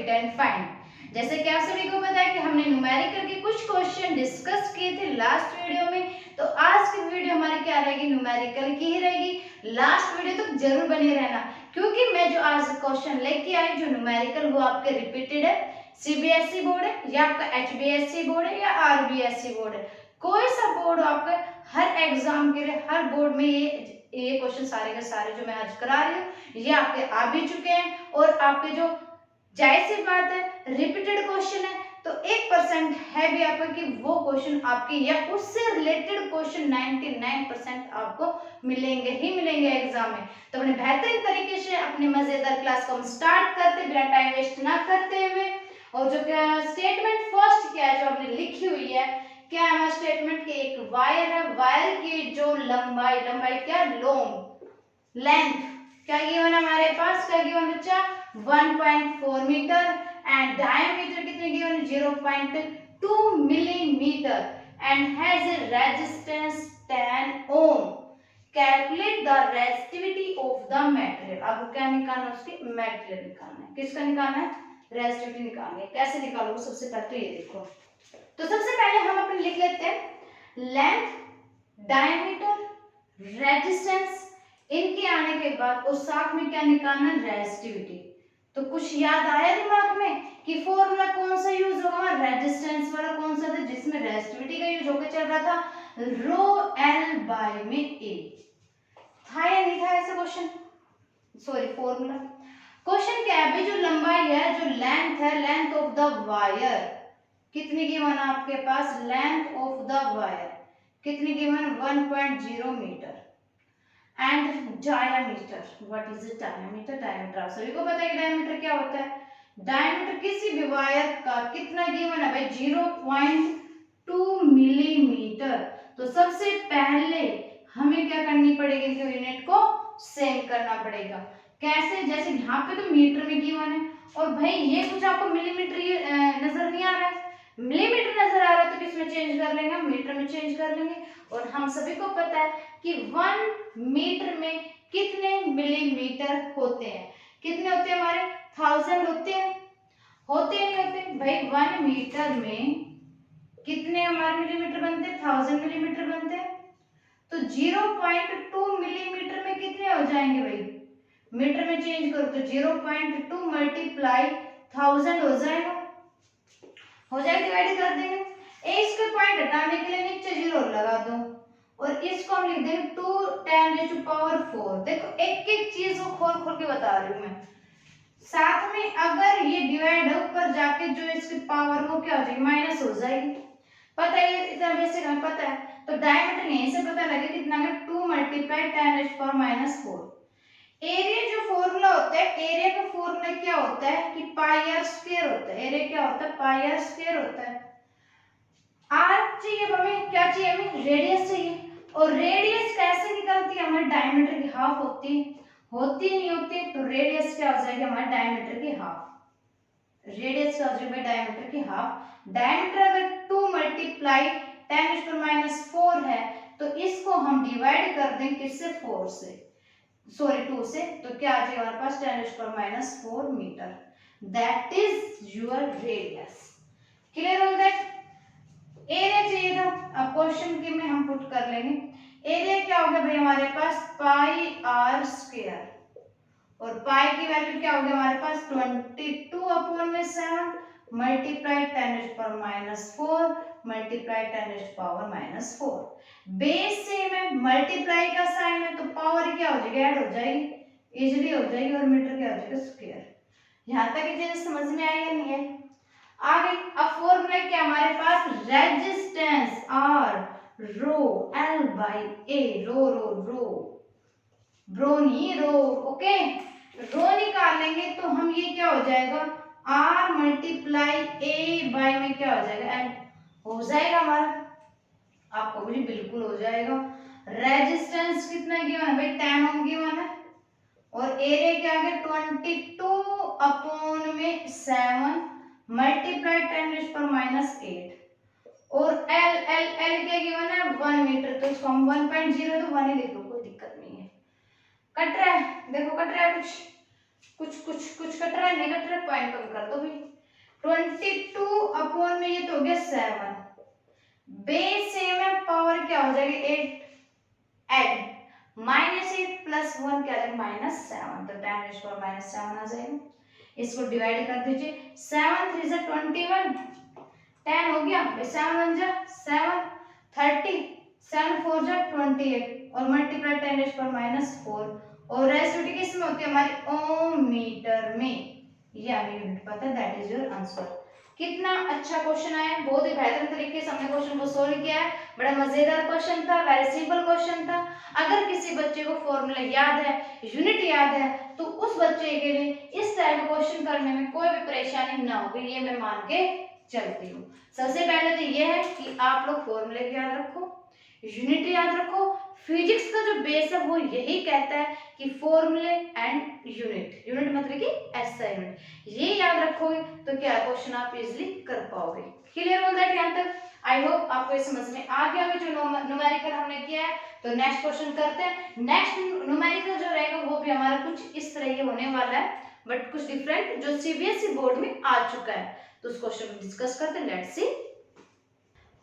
Calculate and find. जैसे कि आप सभी को पता है कि हमने न्यूमेरिकल के कुछ क्वेश्चन डिस्कस किए थे लास्ट वीडियो में, तो आज की वीडियो हमारी क्या रहेगी, न्यूमेरिकल की ही रहेगी। लास्ट वीडियो तक जरूर बने रहना, क्योंकि मैं जो आज क्वेश्चन लेके आई जो न्यूमेरिकल वो आपके रिपीटेड है। सीबीएसई बोर्ड है या आपका एचबीएसई बोर्ड है या आरबीएसई बोर्ड है, कोई सा बोर्ड आपका, हर एग्जाम के लिए हर बोर्ड में ये क्वेश्चन सारे के सारे जो मैं आज करा रही हूँ ये आपके आ भी चुके हैं। और आपके जो जाहिर सी बात है रिपीटेड क्वेश्चन है, तो 1% है भी आपका कि वो क्वेश्चन आपके या उससे रिलेटेड क्वेश्चन 99% आपको मिलेंगे ही मिलेंगे एग्जाम में। तो अपने बेहतरीन तरीके से अपने मजेदार क्लास को हम स्टार्ट करते बिना टाइम वेस्ट ना करते हुए। और जो स्टेटमेंट फर्स्ट क्या है जो आपने लिखी हुई है, क्या है स्टेटमेंट की, एक वायर है, वायर की जो लंबाई क्या लॉन्ग लेंथ क्या गिवन हमारे पास, क्या गिवन बच्चा 1.4 मीटर एंड डायमीटर कितने given 0.2 millimetre and has a resistance 10 ohm. Calculate the resistivity of the material. आपको क्या निकालना है, उसकी मटेरियल निकालना है। किसका निकालना है, रेजिस्टिविटी निकालनी है। कैसे निकालोगे, सबसे पहले तो ये देखो, तो सबसे पहले हम अपने लिख लेते हैं लेंथ, डायमीटर, रेजिस्टेंस, इनके आने के बाद उस साथ में क्या निकालना, रेजिस्टिविटी। तो कुछ याद आया दिमाग में कि फॉर्मूला कौन सा यूज होगा, रेजिस्टेंस वाला कौन सा था जिसमें रेजिस्टिविटी का यूज होकर चल रहा था, रो एल बाय में ए था या नहीं था ऐसा क्वेश्चन, सॉरी फॉर्मूला। क्वेश्चन क्या है भाई, जो लंबाई है, जो लेंथ है, लेंथ ऑफ द वायर कितनी गिवन आपके पास, लेंथ ऑफ द वायर कितनी given 1.0 metre and diameter, what is the diameter, diameter आप सभी को पता है कि डायमीटर क्या होता है, डायमीटर किसी भी वायर का कितना गिवन है भाई 0.2 मिलीमीटर। तो सबसे पहले हमें क्या करनी पड़ेगी, कि यूनिट को सेम करना पड़ेगा। कैसे, जैसे यहाँ पे तो मीटर में गिवन है और भाई ये कुछ आपको मिलीमीटर नजर नहीं आ रहा है, मिलीमीटर नजर आ रहा है तो किसमें चेंज कर लेंगे, हम मीटर में चेंज कर लेंगे। और हम सभी को पता है कि 1 मीटर में कितने मिलीमीटर होते हैं, कितने होते हैं हमारे 1000 होते हैं, होते नहीं होते भाई 1 मीटर में कितने हमारे मिलीमीटर बनते हैं, 1000 मिलीमीटर बनते हैं। तो 0.2 मिलीमीटर में कितने हो जाएंगे भाई, मीटर में चेंज करो तो 0.2 मल्टीप्लाई 1000 हो जाएगा, डिवाइड कर देंगे। इसके पॉइंट हटाने के लिए नीचे 0 लगा दो और इसको हम लिख देंगे 2 10⁴। देखो एक एक चीज को खोल खोल के बता रही हूँ मैं। साथ में अगर ये डिवाइड ऊपर जाके जो इसकी पावर वो क्या हो जाएगी, माइनस हो जाएगी। पता है इतना बेसिक हमें पता है, तो डायमीटर यहीं से पता लगे कितना है 2 × 10⁻⁴। एरिया जो फॉर्मूला होता है, एरिया का फॉर्मूला क्या होता है कि पाई आर स्क्वायर होता है। एरिया क्या होता है, पाई आर स्क्वायर होता है। आर चाहिए हमें, क्या चाहिए हमें, रेडियस चाहिए। और रेडियस कैसे निकलती है, हमारे डायमीटर की हाफ होती नहीं होती, तो रेडियस क्या हो जाएगी हमारे डायमीटर की हाफ। रेडियस क्या हो जाएगी डायमीटर की हाफ। डायमीटर अगर 2 × 10⁻⁴ है तो इसको हम डिवाइड कर दें किससे, 4 से, सॉरी 2 से, तो क्या आ जाएगा हमारे पास 10⁻⁴ metre. That is your radius. Clear हो गया। एरिया चाहिए था, अब क्वेश्चन के में हम पुट कर लेंगे। एरिया क्या हो गया भाई हमारे पास पाई आर स्क्वायर, और पाई की वैल्यू क्या हो गया हमारे पास 22/7 मल्टीप्लाई 10⁻⁴ मल्टीप्लाई 10⁻⁴। बेस सेम है, मल्टीप्लाई का साइन है तो पावर क्या हो जाएगी, ऐड हो जाएगी, इजीली हो जाएगी, और मीटर क्या हो जाएगा स्क्वायर। यहाँ तक ये चीज समझ में आई या नहीं है, आ गई। अब फॉर्मूला क्या हमारे पास, resistance R rho L by A, rho rho rho bro नहीं रो, ओके। रो निकालेंगे तो हम ये क्या हो जाएगा, आर मल्टीप्लाई ए बाई में क्या हो जाएगा, एल हो जाएगा हमारा, आपको भी बिल्कुल हो जाएगा। रेजिस्टेंस कितना गिवन है भाई 10 ओम गिवन है, और एरिया क्या आ गया 22/7 मल्टीप्लाई 10⁻⁸ और एल एल एल क्या गिवन है 1 मीटर, तो इसको हम 1.0 तो 1 ही लिख लो, कोई दिक्कत नहीं है। कट रहा है, देखो कट रहा है कुछ, कुछ कट रहा है, नहीं कट रहा है, पॉइंट कम कर दो भाई। 22 अपॉन में ये तो हो गया 7, बेस सेम है, पावर क्या हो जाएगी 8, एड -8 प्लस 1 क्या है -7, तो 10⁻⁻7 आ जाएगा। इसको डिवाइड कर दीजिए, 7 3 जा 21, 10 हो गया, 7 1 जा 7, 30, 7 4 जा 28 और मल्टीप्लाई 10⁻⁻4 और रेसिप्रोसिटी किस में होती है हमारी ओम मीटर में, ये हमें यूनिट पता है, दैट इज योर आंसर। कितना अच्छा क्वेश्चन आया, बहुत ही बेहतरीन तरीके से हमने क्वेश्चन को सोल्व किया है, बड़ा मजेदार क्वेश्चन था, वेरी सिंपल क्वेश्चन था। अगर किसी बच्चे को फॉर्मूला याद है, यूनिट याद है, तो उस बच्चे के लिए इस टाइप का क्वेश्चन करने में कोई भी परेशानी ना होगी, ये मैं मान के चलती हूँ। सबसे पहले तो ये है कि आप लोग फॉर्मूले याद रखो, यूनिट याद रखो। फिजिक्स का जो बेस है वो यही कहता है कि फॉर्मूले एंड यूनिट, यूनिट मतलब कि ऐसा यूनिट, ये याद रखोगे तो क्या क्वेश्चन आप इजीली कर पाओगे। क्लियर हो दैट यहाँ तक? आई होप आपको ये समझ में आ गया है जो न्यूमेरिकल हमने किया है। तो नेक्स्ट क्वेश्चन करते हैं। नेक्स्ट न्यूमेरिकल जो रहेगा वो भी हमारा कुछ इस तरह ही होने वाला है, बट कुछ डिफरेंट, जो सीबीएसई बोर्ड में आ चुका है, तो उस क्वेश्चन को डिस्कस करते हैं। लेट्स सी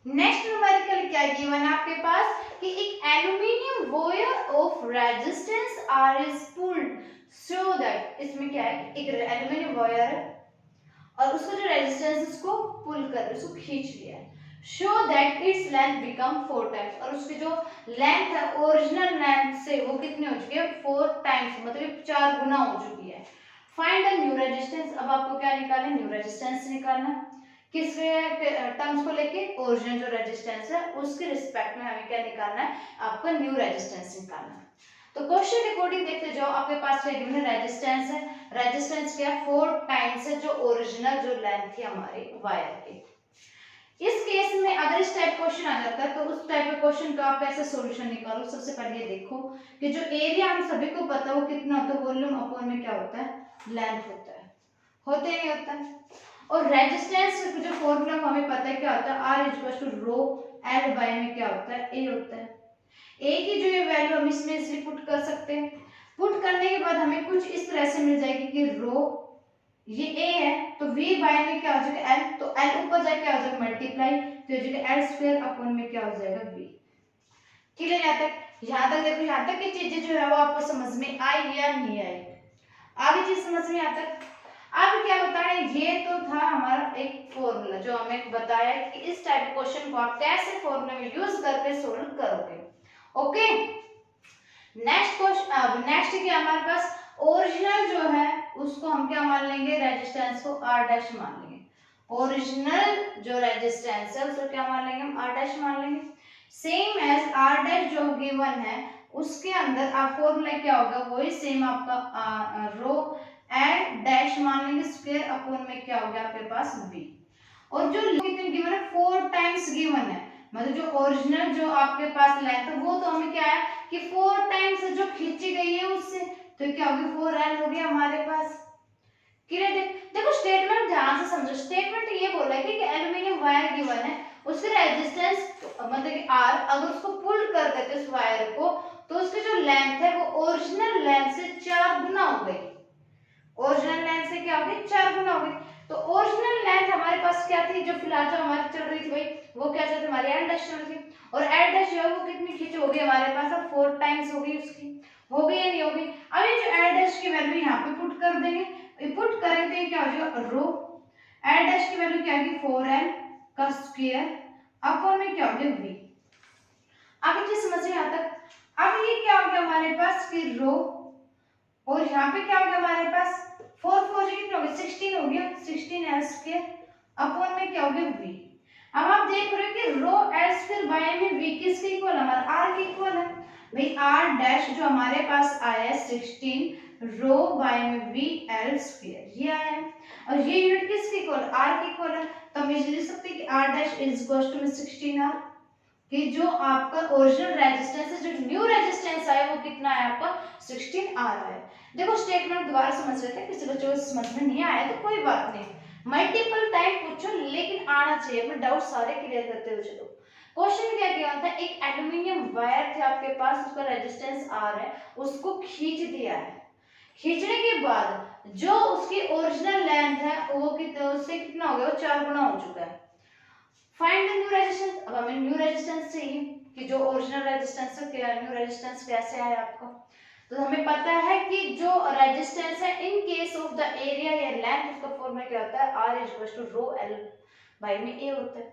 नेक्स्ट न्यूमेरिकल क्या गिवन है आपके पास कि एक aluminium wire of resistance R is pulled so that, इसमें क्या है एक एल्युमिनियम वायर है और उसका जो रेजिस्टेंस उसको पुल कर, उसको खींच लिया है, show that its length become 4 times, और उसकी जो लेंथ है ओरिजिनल लेंथ से वो कितनी हो चुकी है 4 टाइम्स, मतलब 4 गुना हो चुकी है। फाइंड द न्यू रेजिस्टेंस, अब आपको क्या निकालना है, न्यू रेजिस्टेंस निकालना है। किसके टर्म्स को लेके, ओरिजिनल जो रेजिस्टेंस है उसके रिस्पेक्ट में हमें क्या निकालना है, आपका न्यू रेजिस्टेंस निकालना है। तो क्वेश्चन के अकॉर्डिंग देखते जाओ, आपके पास क्या गिवन है, रेजिस्टेंस है, रेजिस्टेंस क्या 4 टाइम्स है जो ओरिजिनल जो लेंथ थी हमारी वायर की। इस केस में अगर इस टाइप क्वेश्चन आ जाता है तो उस टाइप के क्वेश्चन का आप कैसे सॉल्यूशन निकालो। सबसे पहले ये देखो कि जो एरिया हम सभी को पता है वो कितना होता है, वॉल्यूम अपॉन में क्या होता है, लेंथ होता है, होते नहीं होता है। और रेजिस्टेंस जो फॉर्मूला हमें पता है क्या होता है, R equal to rho L by में क्या होता है, A होता है। A की जो ये वैल्यू हम इसमें इसलिए पुट कर सकते हैं, पुट करने के बाद हमें कुछ इस तरह से मिल जाएगी कि रो ये A है तो V बाय में क्या हो जाएगा L, तो L ऊपर जाके क्या हो जाएगा मल्टीप्लाई, तो ये जाएगा L स्क्वायर अपॉन में क्या हो जाएगा V। क्लियर यहाँ तक? यहाँ तक देखो, यहाँ तक की चीजें जो है वो आपको समझ में आई या नहीं आई, आगे चीज समझ में आता है। अब क्या बताएं, ये तो था हमारा एक फॉर्मूला जो हमें बताया कि इस टाइप क्वेश्चन को आप कैसे फॉर्मूला में यूज करके सोल्व करोगे। ओके, नेक्स्ट क्वेश्चन, अब नेक्स्ट क्या हमारे पास, ओरिजिनल जो है उसको हम क्या मान लेंगे, रेजिस्टेंस को R डैश मान लेंगे। ओरिजिनल जो रेजिस्टेंस है उसको क्या मान लेंगे, हम R डैश मान लेंगे। सेम एज R डैश जो गिवन है उसके अंदर आप फॉर्मूला क्या होगा, वही सेम आपका रो एंड डैश मान लेंगे, स्क्वायर अपॉन में क्या हो गया आपके पास V। और जो कितने गिवन है 4 टाइम्स गिवन है, मतलब जो ओरिजिनल जो आपके पास लेंथ है वो तो हमें क्या है कि 4 टाइम्स जो खींची गई है उससे, तो क्या होगी 4L हो गया हमारे पास। क्लियर? देखो स्टेटमेंट ध्यान से समझो, स्टेटमेंट ये बोला है कि एल्युमिनियम वायर गिवन है, उसके रेजिस्टेंस मतलब कि R, अगर उसको पुल कर देते उस वायर को तो उसकी जो लेंथ है वो ओरिजिनल लेंथ से 4 गुना हो गई, ओरिजिनल लेंथ से क्या हो गई 4 गुना हो गई। तो ओरिजिनल लेंथ हमारे पास क्या थी, जो फिलहाल जो हमारी चल रही थी भाई वो क्या चल रही थी, हमारी एल डैश चल रही थी, और एल डैश जो है वो कितनी खींच हो गई हमारे पास, अब 4 टाइम्स हो गई उसकी, हो गई या नहीं हो गई। अब ये जो एल डैश की वैल्यू यहाँ पे पुट कर देंगे, पुट करेंगे तो क्या हो जाएगा रो एल डैश की वैल्यू क्या होगी 4L का स्क्वायर अपॉन में क्या हो गया V। आगे चीज समझ में आता है। अब ये क्या हो गया हमारे पास कि रो, और यहाँ पे क्या हो गया हमारे पास 4 4 कितना हो गया 16 हो गया, 16L स्क्वायर अपॉन में क्या हो गया V। अब आप देख रहे हो कि रो L स्क्वायर बाय में V किसके इक्वल, हमारा R के इक्वल है भाई, R डैश जो हमारे पास आया है 16 रो बाय में V L स्क्वायर, ये आया है, और ये यूनिट किसके इक्वल, R के इक्वल है, तो हम ये लिख सकते हैं कि R dash is equal to 16R, कि जो आपका ओरिजिनल रेजिस्टेंस है, जो न्यू रेजिस्टेंस आया वो कितना है आपका 16R है। देखो स्टेटमेंट दोबारा समझ लेते हैं, किसी बच्चे को समझ में नहीं आया तो कोई बात नहीं, मल्टीपल टाइम पूछो लेकिन आना चाहिए, मैं डाउट सारे क्लियर करते हुए चलो। क्वेश्चन क्या किया था, एक एल्युमिनियम वायर थे आपके पास, उसका रेजिस्टेंस R है, उसको खींच दिया है, खींचने के बाद जो उसकी ओरिजिनल लेंथ है वो उससे कितना हो गया, वो 4 गुना हो चुका है। Find the new resistance. अब हमें न्यू रेजिस्टेंस चाहिए कि जो ओरिजिनल रेजिस्टेंस है, क्या न्यू रेजिस्टेंस कैसे आया आपको। तो हमें पता है कि जो रेजिस्टेंस है in case of the area या लेंथ, उसका फॉर्मूला क्या होता है, R equals to rho L by में ए होता है।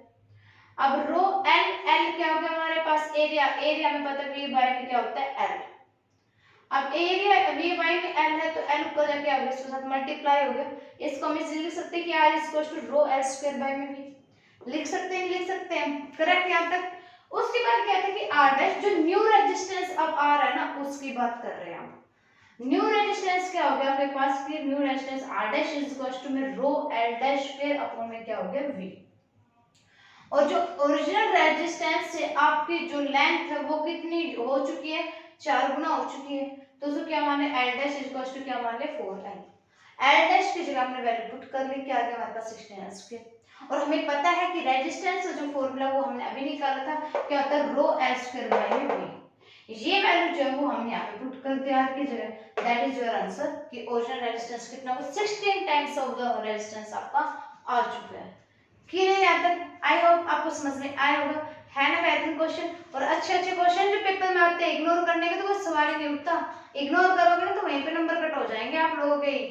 अब रो एल, एल क्या होगा हमारे पास, एरिया, एरिया में पता है V बाई में क्या होता है, एल। अब एरिया V बाई में एल है तो एल ऊपर जाके आ गया, इसके साथ मल्टीप्लाई हो गया। इसको हम इसे लिख सकते हैं कि R equals to rho L square by में V। लिख सकते हैं, लिख सकते हैं, करेक्ट यहाँ तक। उसके बाद कहते हैं कि आर डैश, जो न्यू रेजिस्टेंस अब आ रहा है ना उसकी बात कर रहे हैं हम। न्यू रेजिस्टेंस क्या हो गया आपके पास, कि new resistance R dash is equal to में rho L dash square upon में क्या हो गया, वी। और जो ओरिजिनल रेजिस्टेंस से आपकी जो लेंथ है वो कितनी हो चुकी है, 4 गुना हो चुकी है। तो उसको क्या मान ले, L dash is equal to क्या मान ले, 4l। एल डैश की जगह हमने वैल्यू पुट कर ली, क्या आ गया हमारे पास 16l स्क्वायर। और हमें पता है कि रेजिस्टेंस का जो फॉर्मूला वो हमने अभी निकाला था, क्या होता है, रो एल स्क्वायर बाई में वी। ये वैल्यू जो है वो हमने यहाँ पे पुट कर दिया आर की जगह। दैट इज योर आंसर कि ओरिजिनल रेजिस्टेंस कितना होगा, 16 टाइम्स ऑफ द रेजिस्टेंस आपका आ चुका है। क्लियर है यहाँ तक? आई होप आपको समझ में आया होगा। है ना बेहतरीन क्वेश्चन। और अच्छे अच्छे क्वेश्चन जो पेपर में आते हैं इग्नोर करने के तो कोई सवाल ही नहीं उठता। इग्नोर करोगे ना तो वहीं पे नंबर कट हो जाएंगे आप लोगों के ही।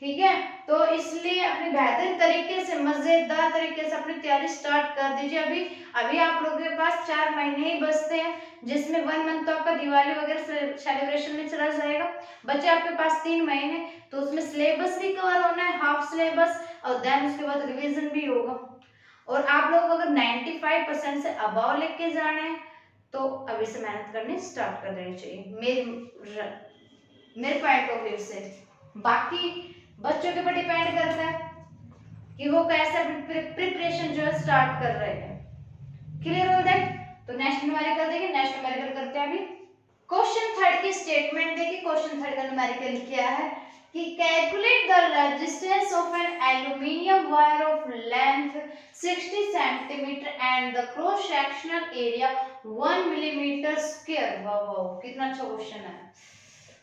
ठीक है, तो इसलिए अपने बेहतरीन तरीके से, मजेदार तरीके से अपनी तैयारी स्टार्ट कर दीजिए। अभी अभी आप लोगों के पास 4 महीने ही बचते हैं, जिसमें 1 मंथ तो आपका दिवाली वगैरह सेलिब्रेशन में चला जाएगा। बच्चे आपके पास 3 महीने, तो उसमें सिलेबस भी कवर होना है, हाफ सिलेबस, और देन उसके बाद रिवीजन भी होगा। और आप लोग अगर 95% से अबाव लेके जाना है तो अभी से मेहनत करनी स्टार्ट कर देनी चाहिए, मेरे पॉइंट ऑफ व्यू से। बाकी बच्चों के ऊपर डिपेंड करता है कि वो कैसे प्रिपरेशन जो है स्टार्ट कर रहे हैं। क्लियर हो दैट? तो नेक्स्ट न्यूमेरिकल देखिए, नेक्स्ट न्यूमेरिकल करते हैं अभी। क्वेश्चन थर्ड की स्टेटमेंट देखिए। क्वेश्चन थर्ड का न्यूमेरिकल क्या है कि calculate the resistance of an aluminium wire of length 60 centimetre and the cross sectional area 1 millimetre square. वाह वाह, कितना अच्छा क्वेश्चन है।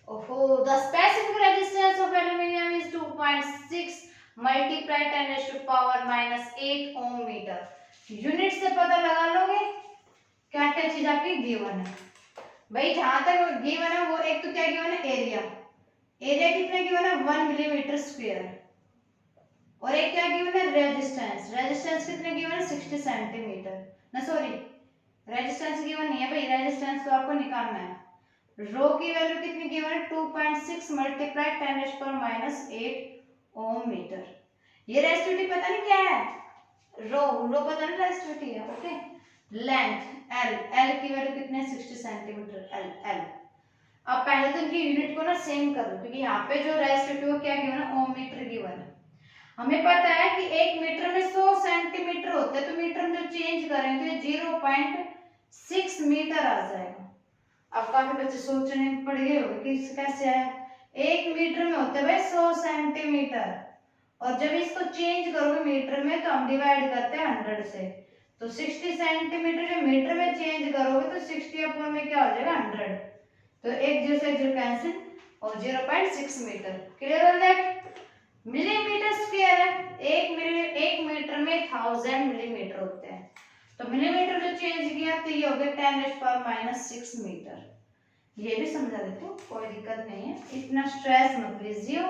ओहो, the specific resistance of aluminium is 2.6 multiply 10⁻⁻8 ohm metre. Unit से पता लगा लोगे क्या क्या चीज आपकी गिवन है भाई। जहां तक गिवन है वो एक तो क्या गिवन है, एरिया। एरिया कितना गिवन है, 1 मिलीमीटर स्क्वायर। और एक क्या गिवन है, रेजिस्टेंस। रेजिस्टेंस कितने गिवन है, 60 सेंटीमीटर। ना सॉरी, रेजिस्टेंस गिवन नहीं है भाई, रेजिस्टेंस तो आपको निकालना है। रो की वैल्यू कितनी गिवन है, 2.6 मल्टीप्लाई 10⁻⁸ ओम मीटर। ये रेजिस्टिविटी पता नहीं क्या है, रो पता नहीं रेजिस्टिविटी है। ओके, लेंथ एल, एल की वैल्यू कितने है, 60 सेंटीमीटर, एल एल। अब पहले तो इनकी यूनिट को ना सेम कर दो, क्योंकि यहाँ पे जो रेजिस्टिविटी वो क्या गिवन है, ओम मीटर गिवन है। हमें पता है कि 1 मीटर में 100 सेंटीमीटर होते हैं, तो मीटर में जो चेंज करेंगे तो 0.6 मीटर आ जाएगा। अब काफी बच्चे सोचने पड़ गए होंगे कि कैसे आया। 1 मीटर में होते हैं भाई 100 सेंटीमीटर, और जब इसको चेंज करोगे मीटर में तो हम डिवाइड करते हैं 100 से। तो 60 सेंटीमीटर जो मीटर में चेंज करोगे तो 60 अपॉन में क्या हो जाएगा, 100। तो एक जीरो से जीरो कैंसिल, और 0.6 मीटर। क्लियर हो दैट? मिलीमीटर स्क्वायर है, एक मीटर में 1000 मिलीमीटर होते हैं। तो मिलीमीटर जो चेंज किया तो ये हो गया 10⁻⁻6 मीटर। ये भी समझा देते हो, कोई दिक्कत नहीं है, इतना स्ट्रेस मत लीजिए।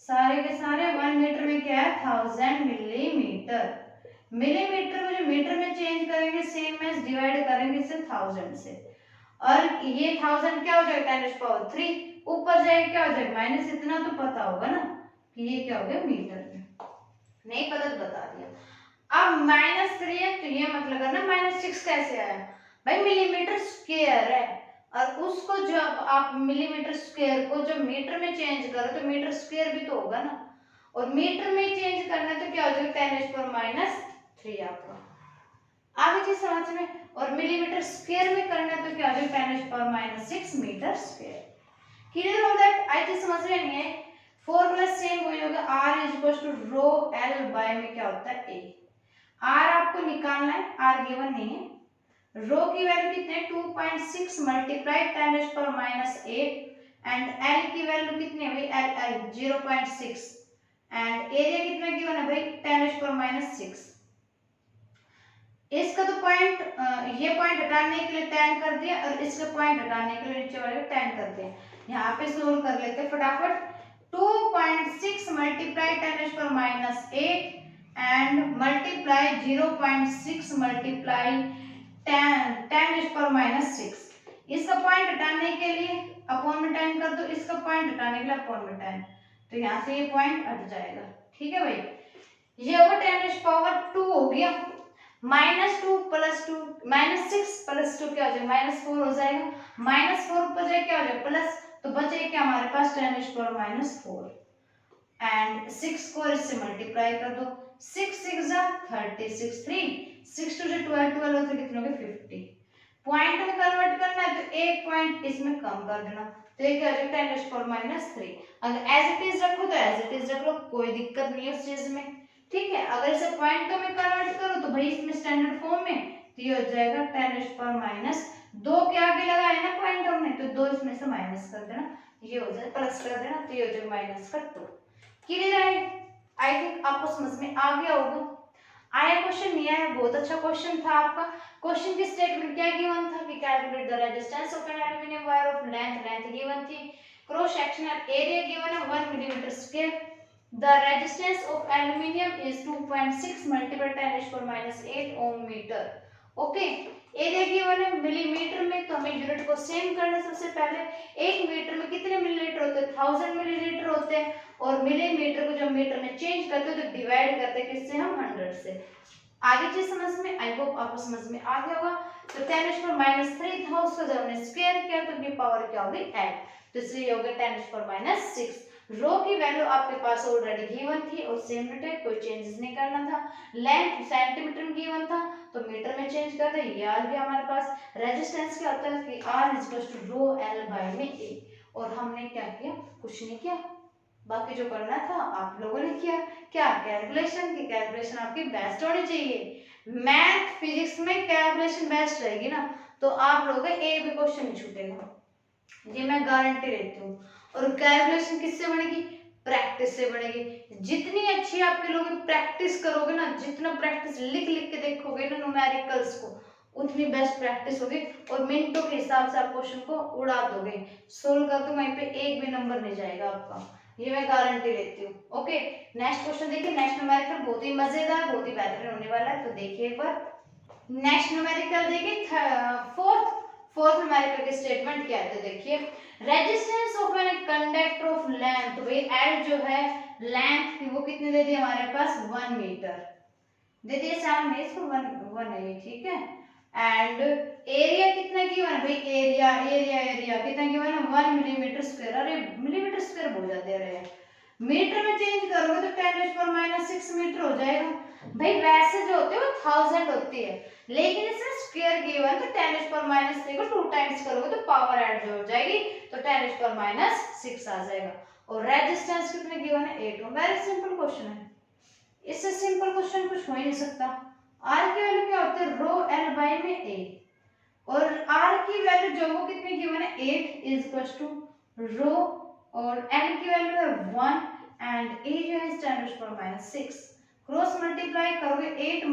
सारे के सारे 1 मीटर में क्या है, 1000 मिलीमीटर। मिलीमीटर को जो मीटर में चेंज करेंगे सेम एज डिवाइड करेंगे इसे 1000 से, और ये 1000 क्या हो जाएगा, 10⁻3 ऊपर जाएगा क्या हो जाएगा, माइनस। इतना तो पता होगा ना कि ये क्या हो गया, मीटर में। नहीं पता तो बता दिया। अब -3 है तो ये मतलब करना -6 कैसे आया भाई, मिलीमीटर स्क्वायर है, और उसको जब आप मिलीमीटर स्क्वायर को जब मीटर में चेंज करो तो मीटर स्क्वायर भी तो होगा ना, और मीटर में चेंज करना तो क्या हो जाएगा, 10⁻3 आपका। आगे चीज समझ में। और मिलीमीटर स्क्वायर में करना तो क्या हो जाएगा, 10⁻6 मीटर स्क्वायर। क्लियर हो दैट? आई चीज समझ में नहीं है, फॉर्मूला सेम वही होगा, R equals to rho L by में क्या होता है, A। R आपको निकालना है, R गिवन नहीं है। रो की वैल्यू कितने, 2.6 मल्टीप्लाई 10⁻⁸ एंड एल की वैल्यू कितनी है भाई, एल 0.6 एंड एरिया कितना गिवन है भाई 10⁻⁻6। इसका तो पॉइंट ये पॉइंट हटाने के लिए 10 कर दिया और इसका पॉइंट हटाने के लिए नीचे वाले को 10 कर दिया। यहाँ पे सोल्व कर लेते हैं फटाफट। 2.6 मल्टीप्लाई 10⁻⁸ एंड मल्टीप्लाई 0.6 मल्टीप्लाई 10⁻⁶। इसका पॉइंट हटाने के लिए अपॉन में 10 कर दो, इसका पॉइंट हटाने के लिए अपॉन में 10, तो यहाँ से ये पॉइंट हट जाएगा। ठीक है भाई, ये होगा 10⁻² हो गया। -2 + 2 -6 + 2 क्या हो जाएगा, -4 हो जाएगा। -4 ऊपर जाए क्या हो जाएगा प्लस, तो बचे क्या हमारे पास 10⁻⁴ एंड 6 को इससे मल्टीप्लाई कर दो। 6 6 जा 36, 3 6 2 12, 12 होते कितने हो गए 50। पॉइंट में कन्वर्ट करना है तो एक पॉइंट इसमें कम कर देना, तो ये क्या हो जाएगा 10⁻⁻3। अगर एज इट इज रखो तो एज इट इज रख लो, कोई दिक्कत नहीं है उस चीज में। ठीक है, अगर इसे पॉइंटों में कन्वर्ट करो तो भाई इसमें स्टैंडर्ड फॉर्म में तो ये हो जाएगा 10⁻2 के आगे लगा है ना पॉइंट हमने, तो 2 इसमें से माइनस कर देना, ये हो जाए प्लस कर देना, तो ये हो जाएगा -2। क्लियर है? आई थिंक आपको समझ में आ गया होगा। आया क्वेश्चन नहीं आया, बहुत अच्छा क्वेश्चन था आपका। क्वेश्चन की स्टेटमेंट क्या गिवन था कि calculate the resistance of an aluminium wire of length given थी, क्रॉस सेक्शनल एरिया गिवन है 1 millimetre square, the resistance of aluminium is 2.6 × 10⁻⁸ ohm metre. Okay, area given है मिलीमीटर में, तो हमें यूनिट को सेम करना है। सबसे पहले 1 मीटर में कितने मिलीलीटर होते हैं, 1000 मिलीलीटर होते हैं, और मिलीमीटर को जब मीटर में चेंज करते हैं तो डिवाइड करते हैं किससे, हम 100 से। आगे चीज समझ में, आई होप आपको समझ में आ गया होगा। तो 10⁻³ था, उसको जब हमने स्क्वायर किया तो उनकी पावर क्या होगी 8, तो इसलिए हो गया 10⁻⁶। रो की वैल्यू आपके पास ऑलरेडी गिवन थी और सेम रेट है, कोई चेंजेस नहीं करना था। लेंथ सेंटीमीटर में गिवन था तो मीटर में चेंज कर दे, ये आ गया हमारे पास। रेजिस्टेंस क्या होता है कि R ρl/A, और हमने क्या किया, कुछ नहीं किया, बाकी जो करना था आप लोगों ने किया। क्या कैलकुलेशन की, कैलकुलेशन आपकी बेस्ट होनी चाहिए। मैथ फिजिक्स में कैलकुलेशन बेस्ट रहेगी ना, तो आप लोगों का एक भी क्वेश्चन नहीं छूटेगा, ये मैं गारंटी देती हूँ। और कैलकुलेशन किससे बनेगी, प्रैक्टिस से बनेगी। जितनी अच्छी आपके लोग प्रैक्टिस करोगे ना, जितना प्रैक्टिस लिख लिख के देखोगे ना न्यूमेरिकल्स को, उतनी बेस्ट प्रैक्टिस होगी और मिनटों के हिसाब से आप क्वेश्चन को उड़ा दोगे। सोल्व कर दो वहीं पे एक भी नंबर नहीं जाएगा आपका, ये मैं गारंटी लेती हूँ। ओके, नेक्स्ट क्वेश्चन देखिए। नेक्स्ट न्यूमेरिकल बहुत ही मजेदार, बहुत ही बेहतरीन होने वाला है, तो देखिए एक बार। नेक्स्ट न्यूमेरिकल देखिए, फोर्थ न्यूमेरिकल की स्टेटमेंट क्या है, तो देखिए resistance of an conductor of length, तो भाई एल जो है लेंथ की वो कितनी दे दी हमारे पास 1 मीटर दे दिए, 7 है इसको 1 है ये, ठीक है। एंड एरिया कितना गिवन है भाई, एरिया कितना गिवन है 1 मिलीमीटर स्क्वायर। अरे मिलीमीटर स्क्वायर बहुत ज्यादा रहे, मीटर में चेंज करोगे तो 10⁻⁶ मीटर हो जाएगा। भाई वैसे जो होते हैं वो 1000 होती है, लेकिन इसमें स्क्वायर गिवन तो 10⁻³ को 2 टाइम्स करोगे तो पावर ऐड जो हो जाएगी, तो 10⁻⁶ आ जाएगा। और रेजिस्टेंस कितने गिवन है 8 ओम। वेरी सिंपल क्वेश्चन है, इससे सिंपल क्वेश्चन कुछ हो ही नहीं सकता। आर की वैल्यू क्या होती है, ρl/A, और आर की वैल्यू जो वो कितनी गिवन है 8 इज रो, और एल की वैल्यू है 1 एंड ए जो है 10⁻⁶। क्रॉस मल्टीप्लाई करोगे 8 ×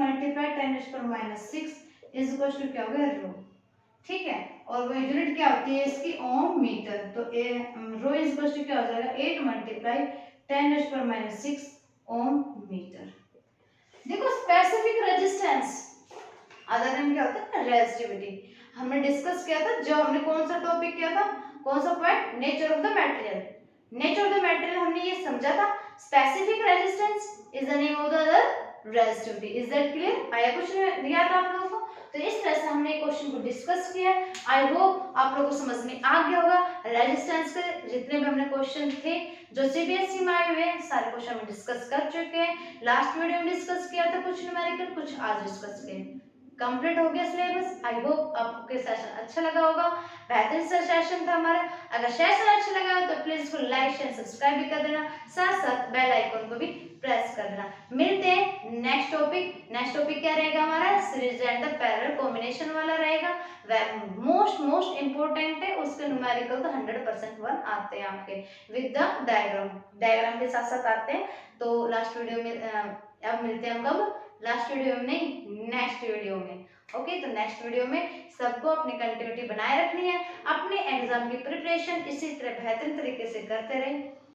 10⁻⁶ इज क्या होगा रो, ठीक है। और वो यूनिट क्या होती है इसकी, ओम मीटर, तो रो इज क्या हो जाएगा 8 × 10⁻⁶ ओम मीटर। देखो स्पेसिफिक रेजिस्टेंस, अदर नेम क्या होता है रेजिस्टिविटी, हमने डिस्कस किया था जब हमने कौन सा टॉपिक किया था, कौन सा point, nature of the material. Nature of the material हमने ये समझा था, specific resistance is the name of the other resistivity. Is that clear? आया कुछ याद आप लोगों को? तो इस तरह से हमने क्वेश्चन को डिस्कस किया। आई होप आप लोगों को समझ में आ गया होगा। रेजिस्टेंस के जितने भी हमने क्वेश्चन थे जो सीबीएसई में आए हुए हैं, सारे क्वेश्चन हम डिस्कस कर चुके हैं। लास्ट वीडियो में डिस्कस किया था कुछ न्यूमेरिकल, कुछ आज डिस्कस किए, कंप्लीट हो गया सिलेबस। आई होप आपको सेशन अच्छा लगा होगा, बेहतरीन सा सेशन था हमारा। अगर सेशन अच्छा लगा हो तो प्लीज इसको लाइक शेयर सब्सक्राइब भी कर देना, साथ साथ बेल आइकन को भी प्रेस कर देना। मिलते हैं नेक्स्ट टॉपिक क्या रहेगा हमारा, series and the parallel combination. Combination वाला रहेगा वह मोस्ट इम्पोर्टेंट है, उसके न्यूमेरिकल तो 100% 1 आते हैं आपके विद द डायग्राम के साथ साथ आते हैं। तो लास्ट वीडियो में अब मिलते हैं हम कब, लास्ट वीडियो में नहीं, नेक्स्ट वीडियो में। ओके, तो नेक्स्ट वीडियो में सबको अपनी कंटिन्यूटी बनाए रखनी है, अपने एग्जाम की प्रिपरेशन इसी तरह बेहतरीन तरीके से करते रहें।